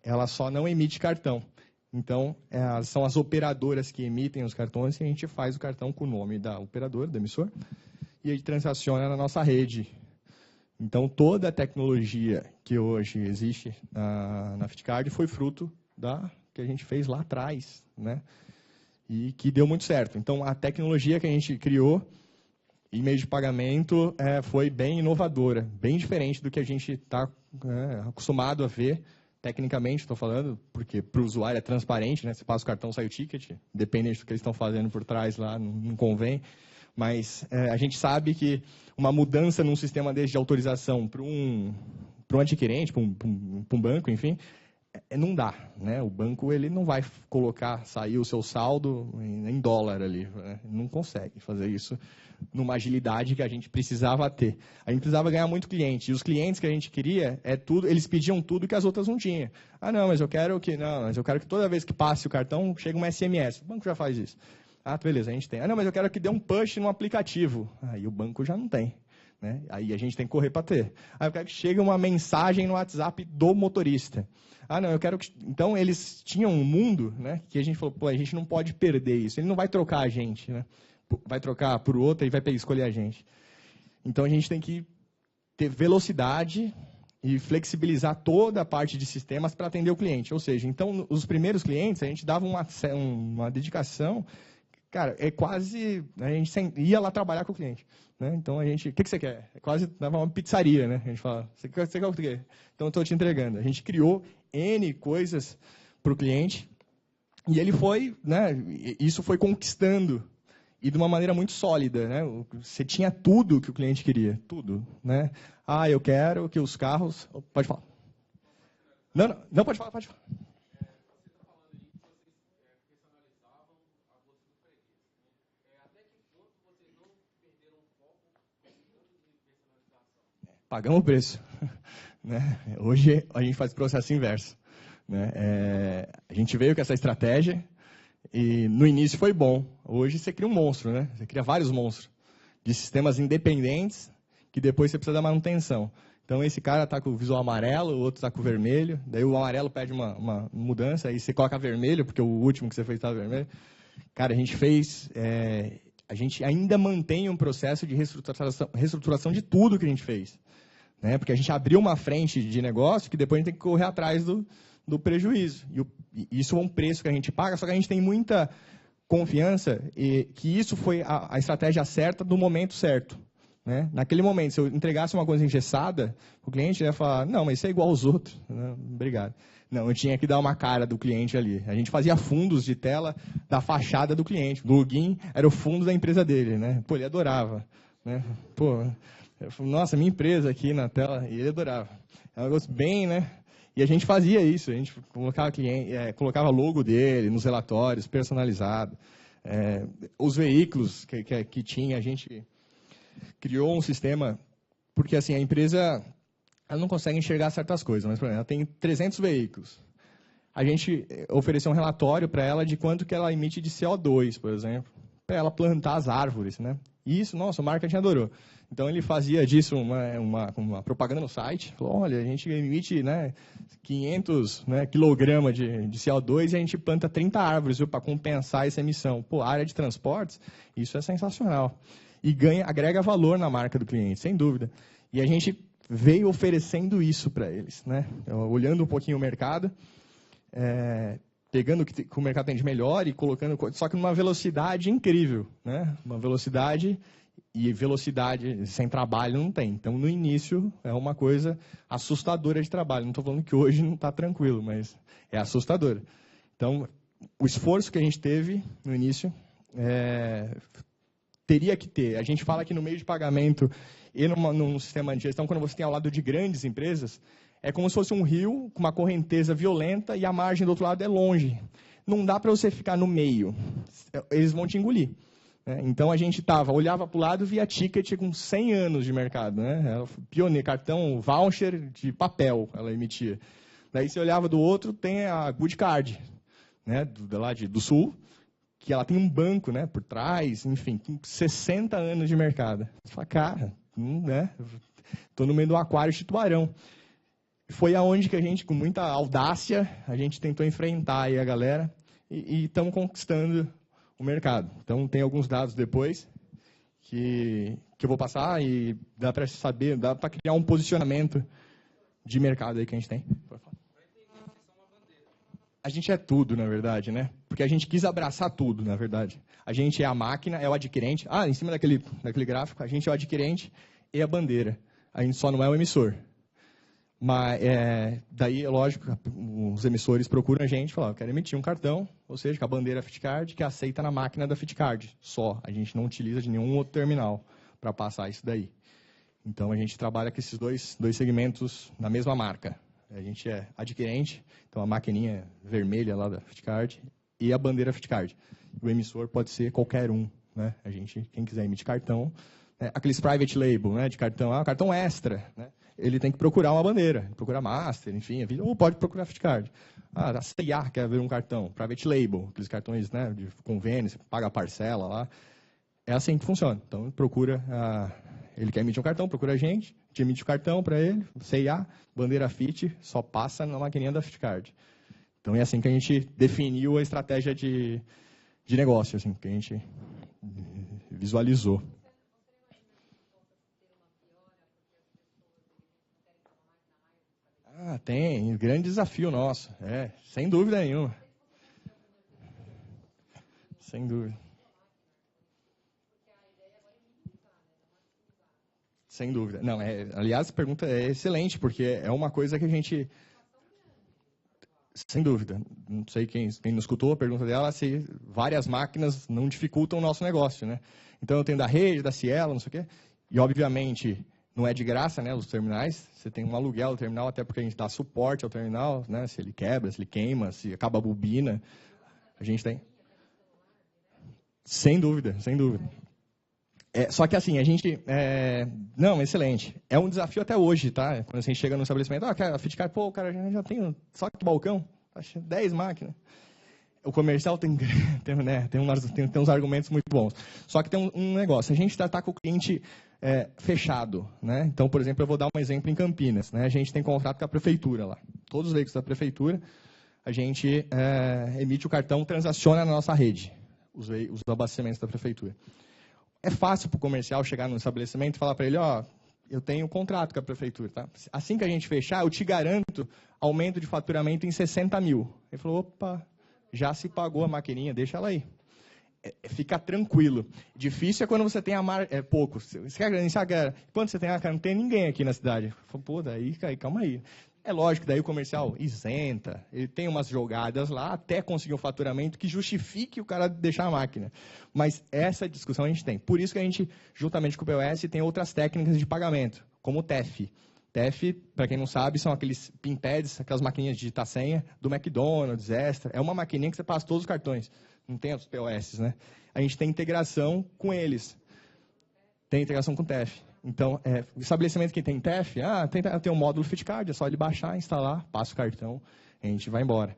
ela só não emite cartão. Então, são as operadoras que emitem os cartões e a gente faz o cartão com o nome da operadora, do emissor, e a gente transaciona na nossa rede. Então, toda a tecnologia que hoje existe na FitCard foi fruto que a gente fez lá atrás, né? E que deu muito certo. Então, a tecnologia que a gente criou em meio de pagamento foi bem inovadora, bem diferente do que a gente está acostumado a ver. Tecnicamente, estou falando, porque para o usuário é transparente, né? Você passa o cartão, sai o ticket, dependente do que eles estão fazendo por trás lá, não convém. Mas a gente sabe que uma mudança num sistema desse de autorização para para um adquirente, para um banco, enfim, não dá, né? O banco ele não vai sair o seu saldo em dólar ali, né? Não consegue fazer isso numa agilidade que a gente precisava ter. A gente precisava ganhar muito cliente, e os clientes que a gente queria, eles pediam tudo que as outras não tinham. Mas eu quero que toda vez que passe o cartão, chegue um SMS. O banco já faz isso. Beleza, a gente tem. Mas eu quero que dê um push no aplicativo. Aí o banco já não tem. Né? Aí a gente tem que correr para ter. Eu quero que chegue uma mensagem no WhatsApp do motorista. Eu quero que... Então, eles tinham um mundo, né, que a gente falou, a gente não pode perder isso. Ele não vai trocar a gente, né? Vai trocar por outra e vai escolher a gente. Então, a gente tem que ter velocidade e flexibilizar toda a parte de sistemas para atender o cliente. Ou seja, então, os primeiros clientes, a gente dava uma dedicação... Cara, quase... A gente ia lá trabalhar com o cliente. Né? Então, a gente... O que você quer? Quase dava uma pizzaria, né? A gente fala, você quer o quê? Então, eu estou te entregando. A gente criou N coisas para o cliente e ele foi... Né? Isso foi conquistando e de uma maneira muito sólida. Né? Você tinha tudo que o cliente queria. Tudo. Né? Eu quero que os carros... Pode falar. Não, pode falar. Pagamos o preço. Né? Hoje, a gente faz o processo inverso. Né? A gente veio com essa estratégia e no início foi bom. Hoje você cria um monstro, né? Você cria vários monstros de sistemas independentes que depois você precisa da manutenção. Então, esse cara está com o visual amarelo, o outro está com o vermelho. Daí o amarelo pede uma mudança, aí você coloca vermelho, porque o último que você fez estava vermelho. Cara, a gente fez... a gente ainda mantém um processo de reestruturação de tudo que a gente fez. Né? Porque a gente abriu uma frente de negócio que depois a gente tem que correr atrás do prejuízo. E isso é um preço que a gente paga, só que a gente tem muita confiança que isso foi a estratégia certa do momento certo. Né? Naquele momento, se eu entregasse uma coisa engessada, o cliente ia falar, não, mas isso é igual aos outros. Obrigado. Não, eu tinha que dar uma cara do cliente ali. A gente fazia fundos de tela da fachada do cliente. O login era o fundo da empresa dele. Né? Ele adorava. Né? Eu falei, nossa, minha empresa aqui na tela. E ele adorava. É um negócio bem, né? E a gente fazia isso. A gente colocava logo dele nos relatórios, personalizado. Os veículos que tinha, a gente criou um sistema... Porque assim, a empresa... Ela não consegue enxergar certas coisas, mas, por exemplo, ela tem 300 veículos. A gente ofereceu um relatório para ela de quanto que ela emite de CO2, por exemplo, para ela plantar as árvores. Né? E isso, nossa, o marketing adorou. Então, ele fazia disso uma propaganda no site. Falou, olha, a gente emite 500 quilogramas de CO2 e a gente planta 30 árvores para compensar essa emissão. A área de transportes, isso é sensacional. E agrega valor na marca do cliente, sem dúvida. E a gente veio oferecendo isso para eles, né? Olhando um pouquinho o mercado, pegando o que o mercado tem de melhor e colocando, só que numa velocidade incrível, né? Uma velocidade sem trabalho não tem. Então, no início, é uma coisa assustadora de trabalho. Não estou falando que hoje não está tranquilo, mas é assustador. Então, o esforço que a gente teve no início teria que ter. A gente fala que no meio de pagamento e num sistema de gestão, quando você tem ao lado de grandes empresas, é como se fosse um rio com uma correnteza violenta e a margem do outro lado é longe. Não dá para você ficar no meio. Eles vão te engolir. Né? Então, a gente olhava para o lado e via ticket com 100 anos de mercado. Né? Ela foi pioneira, cartão voucher de papel ela emitia. Daí, você olhava do outro, tem a Good Card, né? do Sul, que ela tem um banco, né, por trás, enfim, com 60 anos de mercado. Você fala, cara, estou no meio do aquário de tubarão. Foi aonde que a gente, com muita audácia, a gente tentou enfrentar aí a galera e estamos conquistando o mercado. Então, tem alguns dados depois que eu vou passar e dá para saber, dá para criar um posicionamento de mercado aí que a gente tem. A gente é tudo, na verdade, né? Porque a gente quis abraçar tudo, na verdade. A gente é a máquina, é o adquirente. Em cima daquele gráfico, a gente é o adquirente e a bandeira. A gente só não é o emissor. Mas, daí, é lógico, os emissores procuram a gente e falam, eu quero emitir um cartão, ou seja, com a bandeira FitCard, que aceita na máquina da FitCard. Só. A gente não utiliza de nenhum outro terminal para passar isso daí. Então, a gente trabalha com esses dois segmentos na mesma marca. A gente é adquirente, então a maquininha vermelha lá da FitCard e a bandeira FitCard. O emissor pode ser qualquer um, né? A gente, quem quiser emitir cartão, né? Aqueles private label, né? De cartão, cartão extra, né? Ele tem que procurar uma bandeira, procurar Master, enfim, ou pode procurar FitCard. A CIA quer ver um cartão, private label, aqueles cartões, né, de convênio, você paga a parcela lá. É assim que funciona. Então, procura, ele quer emitir um cartão, procura a gente emite o cartão para ele, CIA, bandeira Fit, só passa na maquininha da FitCard. Então, é assim que a gente definiu a estratégia de negócio, assim, que a gente visualizou. Tem, grande desafio nosso, sem dúvida nenhuma. Sem dúvida. Sem dúvida. Não, aliás, a pergunta é excelente, porque é uma coisa que a gente... Sem dúvida. Não sei quem nos escutou a pergunta dela, se várias máquinas não dificultam o nosso negócio, né? Então, eu tenho da rede, da Cielo, não sei o quê. E, obviamente, não é de graça, né, os terminais. Você tem um aluguel do terminal, até porque a gente dá suporte ao terminal, né? Se ele quebra, se ele queima, se acaba a bobina. A gente tem... Sem dúvida, sem dúvida. Só que assim, a gente... Não, excelente. É um desafio até hoje, tá? Quando a gente chega no estabelecimento, a FitCard, pô, cara, já tem só que balcão, 10 máquinas. O comercial tem uns argumentos muito bons. Só que tem um negócio, a gente está com o cliente fechado, né? Então, por exemplo, eu vou dar um exemplo em Campinas, né? A gente tem contrato com a prefeitura lá. Todos os veículos da prefeitura, a gente emite o cartão, transaciona na nossa rede, os abastecimentos da prefeitura. É fácil para o comercial chegar no estabelecimento e falar para ele, eu tenho um contrato com a prefeitura, tá? Assim que a gente fechar, eu te garanto aumento de faturamento em 60 mil. Ele falou, opa, já se pagou a maquininha, deixa ela aí. Fica tranquilo. Difícil é quando você tem pouco. Você quer gerenciar? Quando você tem não tem ninguém aqui na cidade. Falo, pô, daí, calma aí. É lógico, daí o comercial isenta, ele tem umas jogadas lá até conseguir um faturamento que justifique o cara deixar a máquina. Mas essa discussão a gente tem. Por isso que a gente, juntamente com o POS, tem outras técnicas de pagamento, como o TEF. TEF, para quem não sabe, são aqueles pinpads, aquelas maquininhas de digitar senha do McDonald's, Extra. É uma maquininha que você passa todos os cartões. Não tem os POS, né? A gente tem integração com eles. Tem integração com o TEF. Então, o estabelecimento que tem TEF, tem um módulo FitCard, é só ele baixar, instalar, passa o cartão, a gente vai embora.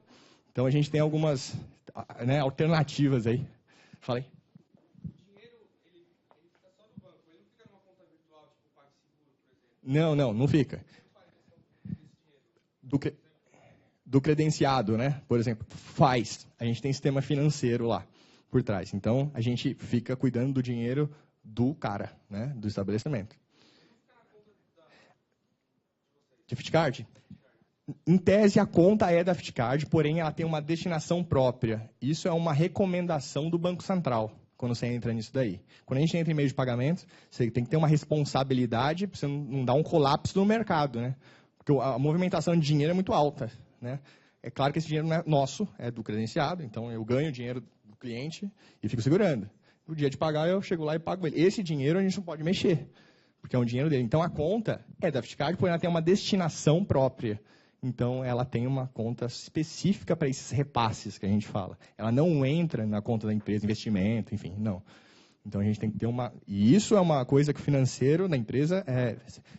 Então, a gente tem algumas alternativas aí. Falei. O dinheiro, ele fica só no banco, ele não fica numa conta virtual, tipo PagSeguro, por exemplo? Não fica. Do credenciado, né? Por exemplo, a gente tem sistema financeiro lá por trás. Então, a gente fica cuidando do dinheiro do cara, né, do estabelecimento. De FitCard? Em tese, a conta é da FitCard, porém, ela tem uma destinação própria. Isso é uma recomendação do Banco Central, quando você entra nisso daí. Quando a gente entra em meio de pagamento, você tem que ter uma responsabilidade para você não dar um colapso no mercado, né? Porque a movimentação de dinheiro é muito alta, né? É claro que esse dinheiro não é nosso, é do credenciado, então eu ganho o dinheiro do cliente e fico segurando. No dia de pagar, eu chego lá e pago ele. Esse dinheiro a gente não pode mexer, porque é um dinheiro dele. Então, a conta é da FitCard, porém ela tem uma destinação própria. Então, ela tem uma conta específica para esses repasses que a gente fala. Ela não entra na conta da empresa, investimento, enfim, não. Então, a gente tem que ter uma... E isso é uma coisa que o financeiro da empresa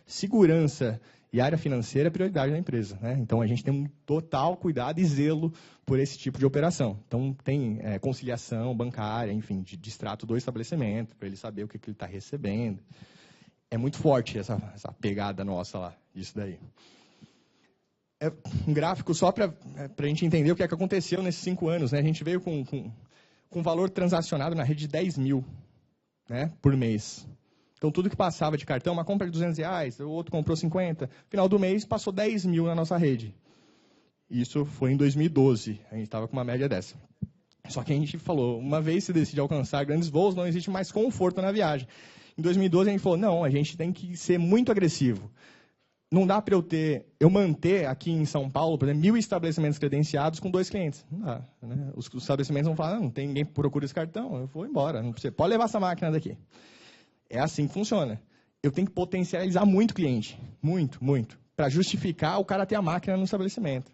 segurança e área financeira é prioridade da empresa, né? Então, a gente tem um total cuidado e zelo por esse tipo de operação. Então, tem conciliação bancária, enfim, de extrato do estabelecimento, para ele saber o que ele está recebendo. É muito forte essa pegada nossa lá, disso daí. Um gráfico só para a gente entender o que aconteceu nesses 5 anos, né? A gente veio com valor transacionado na rede de 10 mil, né, por mês. Então, tudo que passava de cartão, uma compra de R$200, o outro comprou 50, no final do mês passou 10 mil na nossa rede. Isso foi em 2012, a gente estava com uma média dessa. Só que a gente falou, uma vez se decide alcançar grandes voos, não existe mais conforto na viagem. Em 2012 a gente falou, não, a gente tem que ser muito agressivo. Não dá para eu manter aqui em São Paulo, por exemplo, 1.000 estabelecimentos credenciados com 2 clientes. Não dá, né? Os estabelecimentos vão falar, não tem ninguém que procura esse cartão, eu vou embora, não precisa, pode levar essa máquina daqui. É assim que funciona. eu tenho que potencializar muito o cliente. Muito, muito. Para justificar o cara ter a máquina no estabelecimento.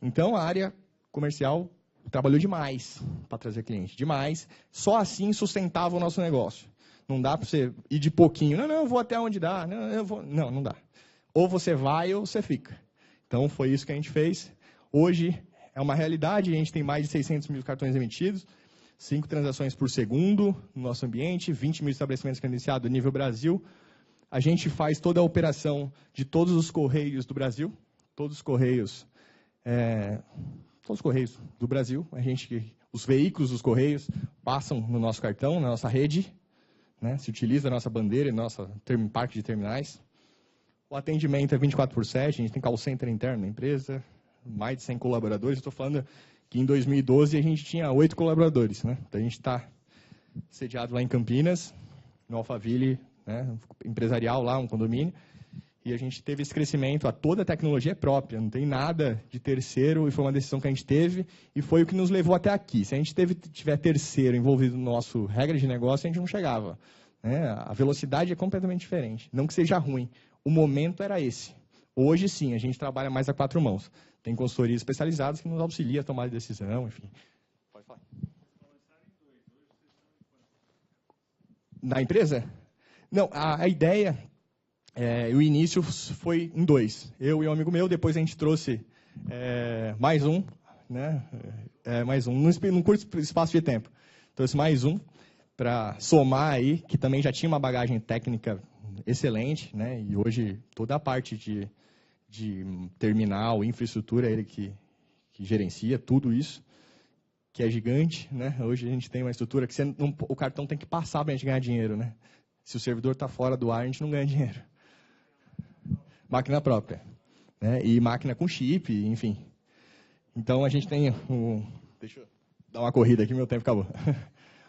Então, a área comercial trabalhou demais para trazer cliente. Demais. Só assim sustentava o nosso negócio. Não dá para você ir de pouquinho. Não, eu vou até onde dá. Não, eu vou. Não dá. Ou você vai ou você fica. Então, foi isso que a gente fez. Hoje, é uma realidade. A gente tem mais de 600 mil cartões emitidos. 5 transações por segundo no nosso ambiente. 20 mil estabelecimentos credenciados a nível Brasil. A gente faz toda a operação de todos os correios do Brasil. Todos os correios do Brasil. Os veículos dos correios passam no nosso cartão, na nossa rede. Né? Se utiliza a nossa bandeira e nosso parque de terminais. O atendimento é 24/7. A gente tem call center interno na empresa. Mais de 100 colaboradores. Estou falando que em 2012 a gente tinha 8 colaboradores. Né? Então, a gente está sediado lá em Campinas, no Alphaville, né, empresarial lá, um condomínio, e a gente teve esse crescimento, toda a tecnologia é própria, não tem nada de terceiro, e foi uma decisão que a gente teve, e foi o que nos levou até aqui. Se a gente tiver terceiro envolvido no nosso regra de negócio, a gente não chegava. Né? A velocidade é completamente diferente, não que seja ruim, o momento era esse. Hoje sim, a gente trabalha mais a 4 mãos. Tem consultorias especializadas que nos auxiliam a tomar decisão, enfim. Pode falar. Na empresa? Não, a ideia, o início foi em 2. Eu e um amigo meu, depois a gente trouxe mais um, né? Mais um, num curto espaço de tempo. Trouxe mais um para somar aí, que também já tinha uma bagagem técnica excelente, né? E hoje toda a parte de terminal, infraestrutura, ele que gerencia tudo isso, que é gigante, né? Hoje a gente tem uma estrutura que o cartão tem que passar para a gente ganhar dinheiro, né? Se o servidor está fora do ar, a gente não ganha dinheiro. Máquina própria. Né? E máquina com chip, enfim. Então, a gente tem Deixa eu dar uma corrida aqui, meu tempo acabou.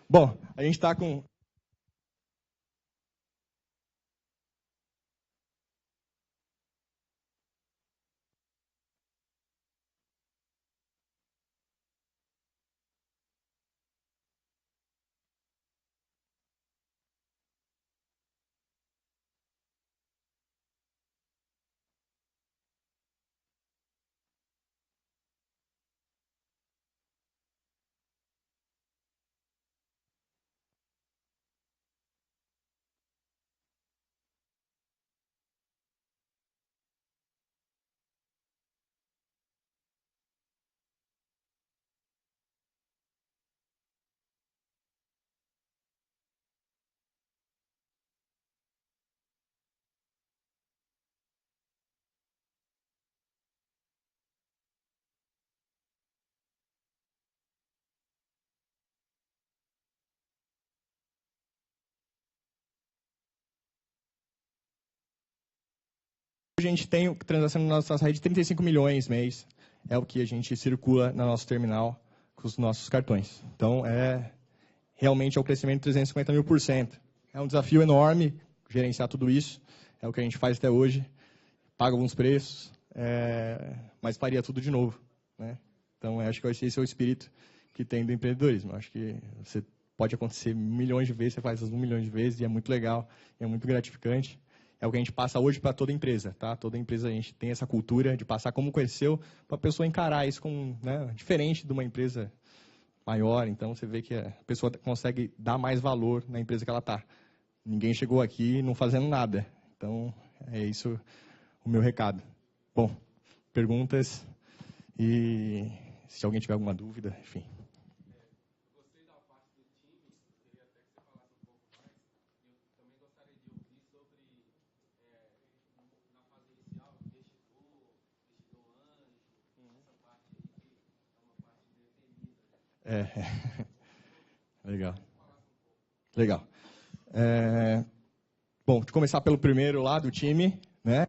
Bom, a gente está com... Hoje a gente tem transação na nossa rede de 35 milhões mês. É o que a gente circula na nosso terminal com os nossos cartões. Então, realmente é um crescimento de 350 mil %. É um desafio enorme gerenciar tudo isso. É o que a gente faz até hoje. Paga alguns preços, mas faria tudo de novo. Né? Então, acho que esse é o espírito que tem do empreendedorismo. Acho que você pode acontecer milhões de vezes, você faz 1 milhão de vezes, e é muito legal, é muito gratificante. É o que a gente passa hoje para toda empresa. Tá? Toda empresa a gente tem essa cultura de passar como conheceu, para a pessoa encarar isso como diferente de uma empresa maior. Então, você vê que a pessoa consegue dar mais valor na empresa que ela está. Ninguém chegou aqui não fazendo nada. Então, é isso o meu recado. Bom, perguntas e se alguém tiver alguma dúvida, enfim. Gostei da parte do time, queria até que você falasse um pouco mais. Eu também gostaria de ouvir sobre, na fase inicial, investidor anjo, essa parte aí que é uma parte definida. Legal. Legal. Bom, de começar pelo primeiro lá do time, né?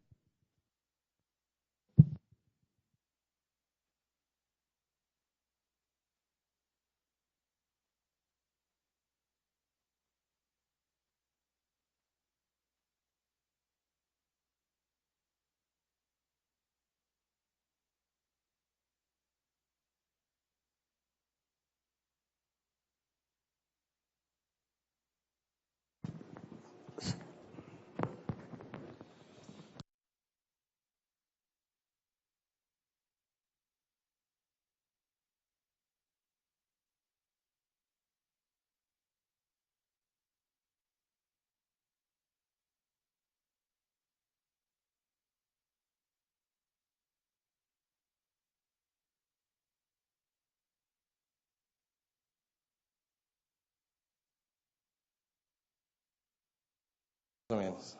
ou menos.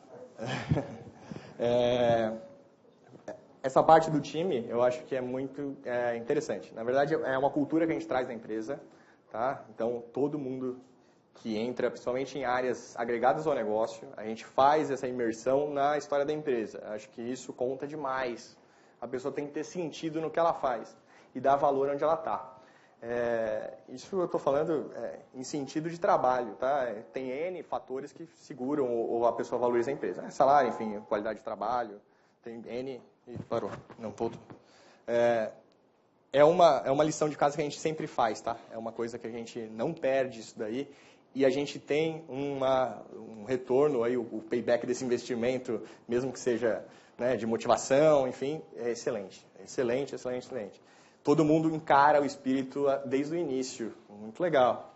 Essa parte do time, eu acho que é muito interessante. Na verdade, é uma cultura que a gente traz na empresa, tá? Então, todo mundo que entra, principalmente em áreas agregadas ao negócio, a gente faz essa imersão na história da empresa. Acho que isso conta demais. A pessoa tem que ter sentido no que ela faz e dar valor onde ela está. Isso eu estou falando em sentido de trabalho, tá? Tem N fatores que seguram ou a pessoa valoriza a empresa. Salário, enfim, qualidade de trabalho, tem N e parou, não todo. É uma lição de casa que a gente sempre faz, tá? É uma coisa que a gente não perde isso daí e a gente tem um retorno, aí, o payback desse investimento, mesmo que seja, né, de motivação, enfim, é excelente. Excelente, excelente, excelente. Todo mundo encara o espírito desde o início. Muito legal.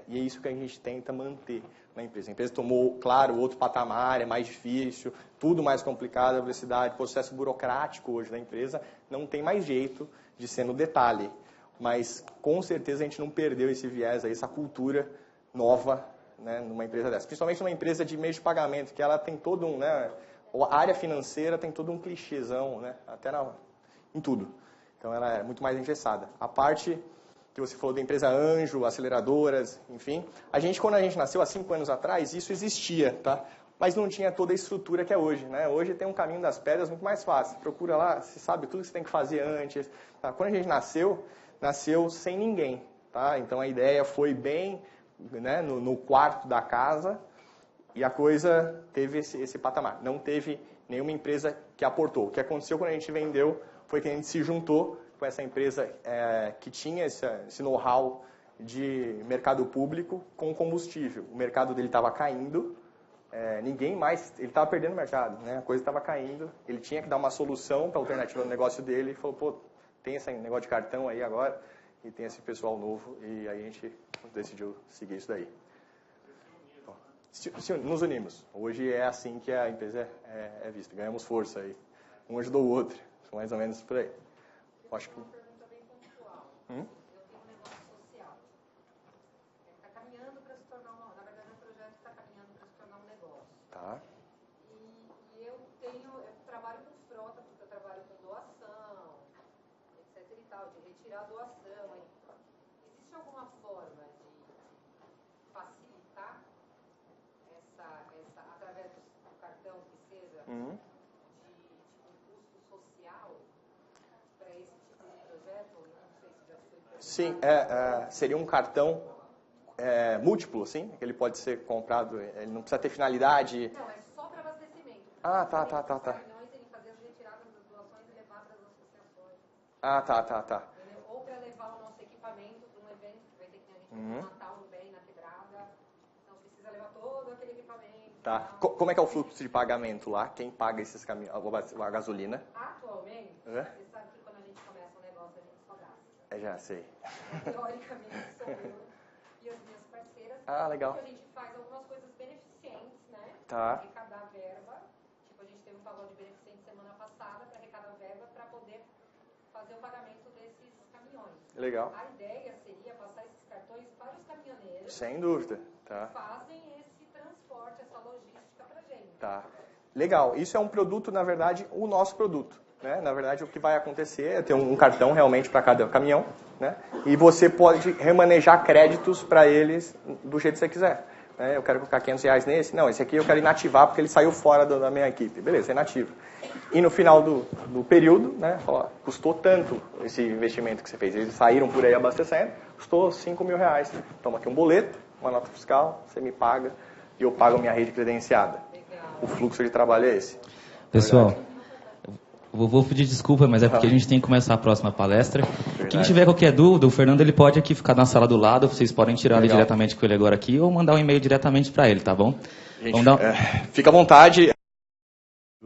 E é isso que a gente tenta manter na empresa. A empresa tomou, claro, outro patamar, é mais difícil, tudo mais complicado, a velocidade, o processo burocrático hoje da empresa não tem mais jeito de ser no detalhe. Mas, com certeza, a gente não perdeu esse viés, aí, essa cultura nova, né, numa empresa dessa. Principalmente numa empresa de meio de pagamento, que ela tem todo um... Né, a área financeira tem todo um clichêzão, né, até em tudo. Então, ela é muito mais engessada. A parte que você falou da empresa anjo, aceleradoras, enfim. Quando a gente nasceu há 5 anos atrás, isso existia, tá? Mas não tinha toda a estrutura que é hoje, né? Hoje tem um caminho das pedras muito mais fácil. Procura lá, você sabe tudo que você tem que fazer antes. Tá? Quando a gente nasceu sem ninguém, tá? Então, a ideia foi bem, né, no quarto da casa e a coisa teve esse patamar. Não teve nenhuma empresa que aportou. O que aconteceu quando a gente vendeu foi que a gente se juntou com essa empresa que tinha esse know-how de mercado público com combustível. O mercado dele estava caindo, ninguém mais, ele estava perdendo o mercado, né? A coisa estava caindo, ele tinha que dar uma solução para a alternativa do negócio dele, e falou, pô, tem esse negócio de cartão aí agora, e tem esse pessoal novo, e aí a gente decidiu seguir isso daí. Bom, nos unimos. Hoje é assim que a empresa é vista, ganhamos força aí. Um ajudou o outro. Mais ou menos por aí. Acho que... Uma pergunta bem pontual. Eu tenho um negócio social. Está caminhando para se tornar na verdade, o projeto está caminhando para se tornar um negócio. Tá. E eu trabalho com frota, porque eu trabalho com doação, etc e tal, de retirar a doação. Existe alguma forma de facilitar através do cartão que seja... Sim, seria um cartão múltiplo, assim, que ele pode ser comprado, ele não precisa ter finalidade. Não, é só para abastecimento. Tá. Ele fazer as retiradas das doações e levar para as associações. Tá. Ou para levar o nosso equipamento para um evento, que vai ter que a gente no Natal, no bem, na quebrada. Então precisa levar todo aquele equipamento. Tá. Como é que é o fluxo de pagamento lá? Quem paga esses caminhões, a gasolina? Atualmente, você sabe que quando a gente começa um negócio, a gente só gasta. Já sei. Teoricamente, sou eu e as minhas parceiras. Legal. A gente faz algumas coisas beneficentes, né? Tá. Para arrecadar verba. Tipo, a gente teve um pagode beneficente semana passada para arrecadar verba para poder fazer o pagamento desses caminhões. Legal. A ideia seria passar esses cartões para os caminhoneiros. Sem dúvida. Tá. Que fazem esse transporte, essa logística para a gente. Tá. Legal. Isso é um produto, na verdade, o nosso produto. Né? Na verdade, o que vai acontecer é ter um cartão realmente para cada caminhão, né? E você pode remanejar créditos para eles do jeito que você quiser. Né? Eu quero colocar R$500 nesse. Não, esse aqui eu quero inativar porque ele saiu fora da minha equipe. Beleza, é inativo. E no final do período, né, fala, custou tanto esse investimento que você fez. Eles saíram por aí abastecendo, custou R$5.000. Toma aqui um boleto, uma nota fiscal, você me paga e eu pago a minha rede credenciada. O fluxo de trabalho é esse. Pessoal... Eu vou pedir desculpa, mas é porque a gente tem que começar a próxima palestra. Quem tiver qualquer dúvida, o Fernando ele pode aqui ficar na sala do lado, vocês podem tirar ele diretamente com ele agora aqui ou mandar um e-mail diretamente para ele, tá bom? Gente, fica à vontade.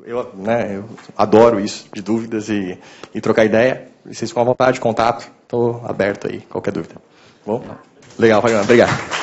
Eu adoro isso, de dúvidas e trocar ideia. Vocês ficam à vontade, contato. Estou aberto aí, qualquer dúvida. Bom? Legal, Fabiano. Obrigado.